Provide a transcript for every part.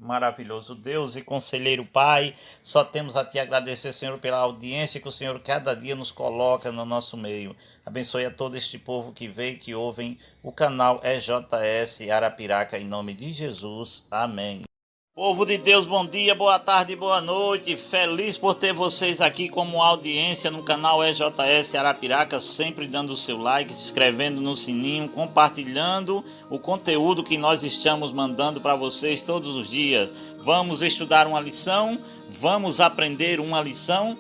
Maravilhoso Deus e conselheiro Pai, só temos a Te agradecer, Senhor, pela audiência que o Senhor cada dia nos coloca no nosso meio. Abençoe a todo este povo que vê e que ouvem o canal EJS Arapiraca, em nome de Jesus. Amém. Povo de Deus, bom dia, boa tarde, boa noite. Feliz por ter vocês aqui como audiência no canal EJS Arapiraca, sempre dando o seu like, se inscrevendo no sininho, compartilhando o conteúdo que nós estamos mandando para vocês todos os dias. Vamos estudar uma lição, vamos aprender uma lição.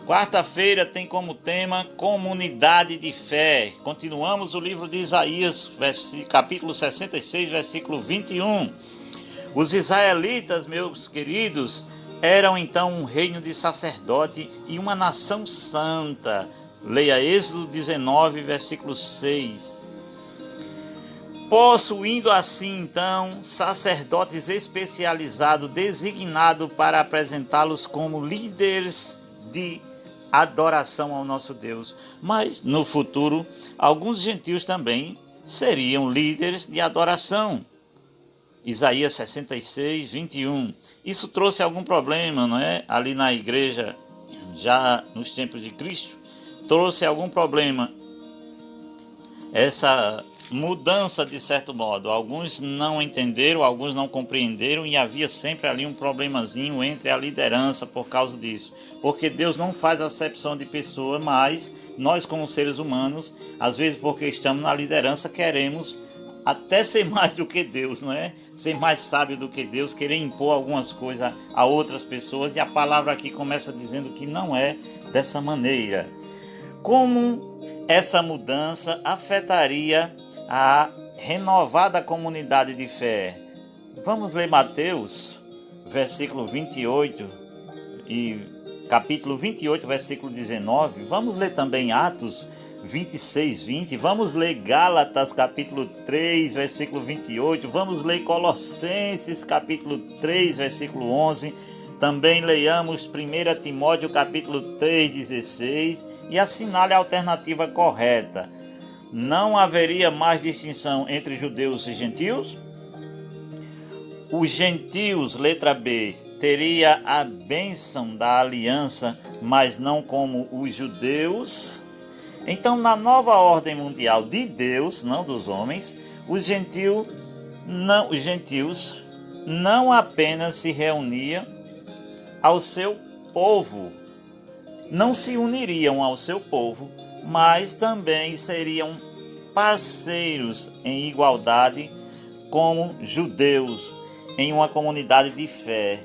Quarta-feira tem como tema comunidade de fé. Continuamos o livro de Isaías, capítulo 66, versículo 21. Os israelitas, meus queridos, eram então um reino de sacerdote e uma nação santa. Leia Êxodo 19, versículo 6. Possuindo assim então sacerdotes especializados, designados para apresentá-los como líderes de adoração ao nosso Deus. Mas no futuro, alguns gentios também seriam líderes de adoração. Isaías 66, 21. Isso trouxe algum problema, não é? Ali na igreja, já nos tempos de Cristo, trouxe algum problema. Essa mudança, de certo modo. Alguns não entenderam, alguns não compreenderam e havia sempre ali um problemazinho entre a liderança por causa disso. Porque Deus não faz acepção de pessoa, mas nós como seres humanos, às vezes porque estamos na liderança, queremos até ser mais do que Deus, não é? Ser mais sábio do que Deus, querer impor algumas coisas a outras pessoas, e a palavra aqui começa dizendo que não é dessa maneira. Como essa mudança afetaria a renovada comunidade de fé? Vamos ler Mateus, versículo 28 e capítulo 28, versículo 19. Vamos ler também Atos 26, 20, vamos ler Gálatas capítulo 3, versículo 28, vamos ler Colossenses capítulo 3, versículo 11, também leiamos 1 Timóteo capítulo 3, 16 e assinale a alternativa correta. Não haveria mais distinção entre judeus e gentios? Os gentios, letra B, teria a bênção da aliança, mas não como os judeus. Então, na nova ordem mundial de Deus, não dos homens, os gentios não apenas se reuniam ao seu povo, não se uniriam ao seu povo, mas também seriam parceiros em igualdade como judeus em uma comunidade de fé,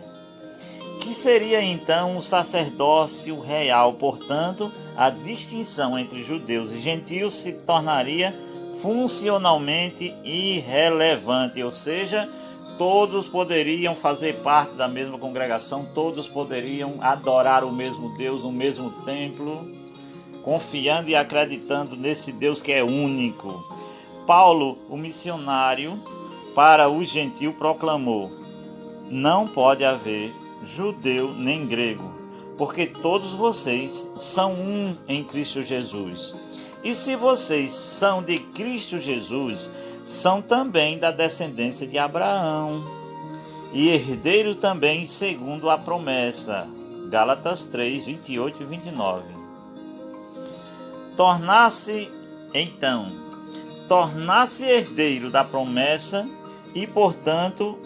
que seria então o sacerdócio real. Portanto, a distinção entre judeus e gentios se tornaria funcionalmente irrelevante, ou seja, todos poderiam fazer parte da mesma congregação, todos poderiam adorar o mesmo Deus no mesmo templo, confiando e acreditando nesse Deus que é único. Paulo, o missionário para os gentios, proclamou: não pode haver judeu nem grego, porque todos vocês são um em Cristo Jesus. E se vocês são de Cristo Jesus, são também da descendência de Abraão, e herdeiro também segundo a promessa. Gálatas 3, 28 e 29. Tornar-se herdeiro da promessa e, portanto,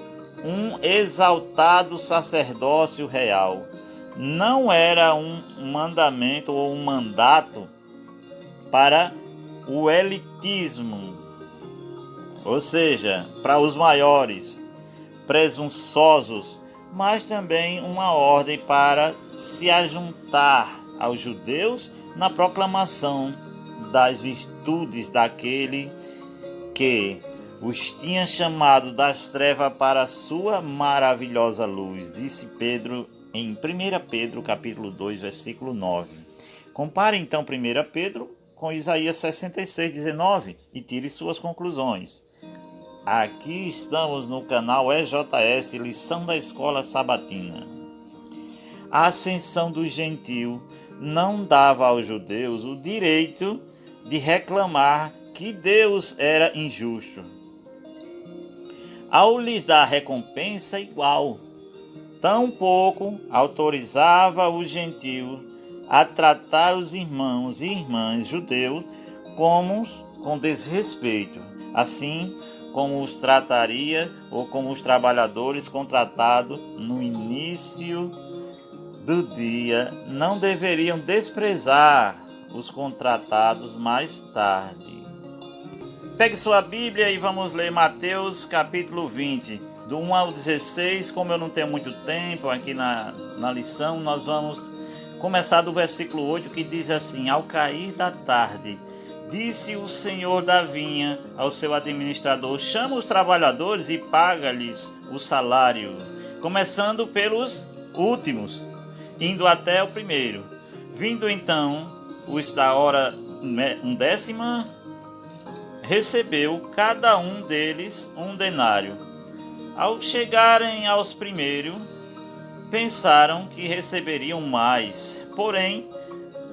um exaltado sacerdócio real. Não era um mandamento ou um mandato para o elitismo, ou seja, para os maiores, presunçosos, mas também uma ordem para se ajuntar aos judeus na proclamação das virtudes daquele que os tinha chamado das trevas para a sua maravilhosa luz, disse Pedro em 1 Pedro capítulo 2, versículo 9. Compare então 1 Pedro com Isaías 66, 19 e tire suas conclusões. Aqui estamos no canal EJS, lição da escola sabatina. A ascensão do gentio não dava aos judeus o direito de reclamar que Deus era injusto. ao lhes dar recompensa igual. Tampouco autorizava os gentios a tratar os irmãos e irmãs judeus com desrespeito, assim como os trataria ou como os trabalhadores contratados no início do dia. Não deveriam desprezar os contratados mais tarde. Pegue sua Bíblia e vamos ler Mateus capítulo 20, do 1 ao 16. Como eu não tenho muito tempo aqui na lição, nós vamos começar do versículo 8, que diz assim: Ao cair da tarde, disse o senhor da vinha ao seu administrador: chama os trabalhadores e paga-lhes o salário, começando pelos últimos, indo até o primeiro. Vindo então os da hora 10ª, recebeu cada um deles um denário. Ao chegarem aos primeiros, pensaram que receberiam mais, porém,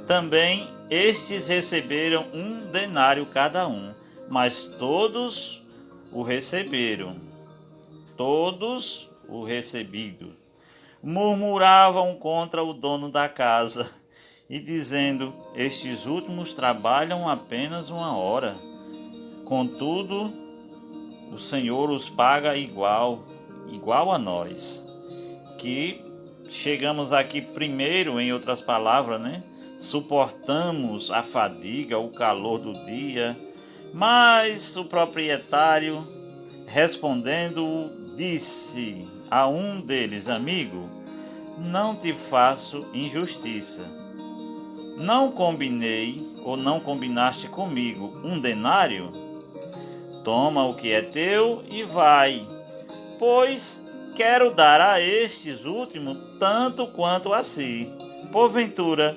também estes receberam um denário cada um, mas todos o receberam. Todos o recebido. Murmuravam contra o dono da casa e dizendo: estes últimos trabalham apenas 1 hora. Contudo, o Senhor os paga igual a nós, que chegamos aqui primeiro, em outras palavras, né? Suportamos a fadiga, o calor do dia. Mas o proprietário, respondendo, disse a um deles: amigo, não te faço injustiça. Não combinei ou não combinaste comigo um denário? Toma o que é teu e vai, pois quero dar a estes últimos tanto quanto a si. Porventura,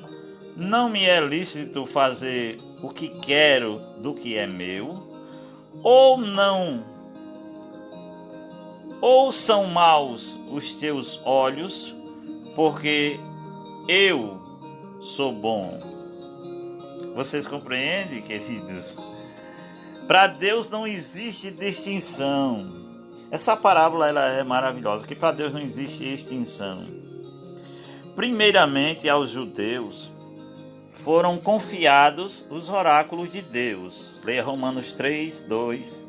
não me é lícito fazer o que quero do que é meu? Ou não? Ou são maus os teus olhos, porque eu sou bom? Vocês compreendem, queridos? Para Deus não existe distinção. Essa parábola ela é maravilhosa, porque para Deus não existe extinção. Primeiramente, aos judeus foram confiados os oráculos de Deus. Leia Romanos 3, 2.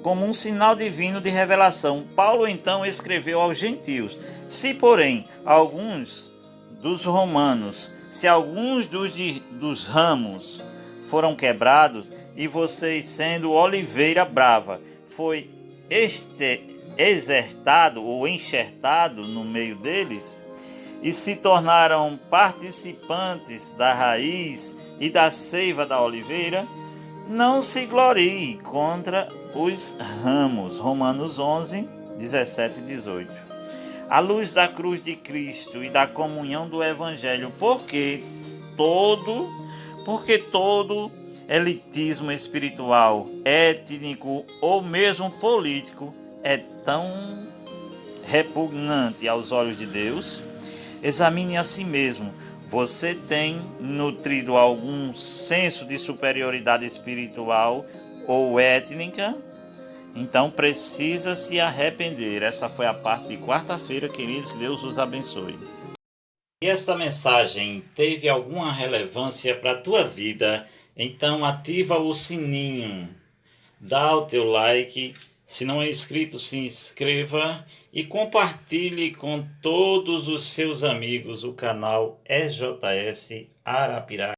Como um sinal divino de revelação, Paulo então escreveu aos gentios: se porém alguns dos romanos, se alguns dos ramos foram quebrados, e vocês, sendo oliveira brava, foi exertado ou enxertado no meio deles, e se tornaram participantes da raiz e da seiva da oliveira, não se glorie contra os ramos. Romanos 11, 17 e 18. À luz da cruz de Cristo e da comunhão do Evangelho, porque todo elitismo espiritual, étnico ou mesmo político é tão repugnante aos olhos de Deus? Examine a si mesmo. Você tem nutrido algum senso de superioridade espiritual ou étnica? Então precisa se arrepender. Essa foi a parte de quarta-feira, queridos. Que Deus os abençoe. E esta mensagem teve alguma relevância para a tua vida? Então ativa o sininho, dá o teu like, se não é inscrito, se inscreva e compartilhe com todos os seus amigos o canal EJS Arapiraca.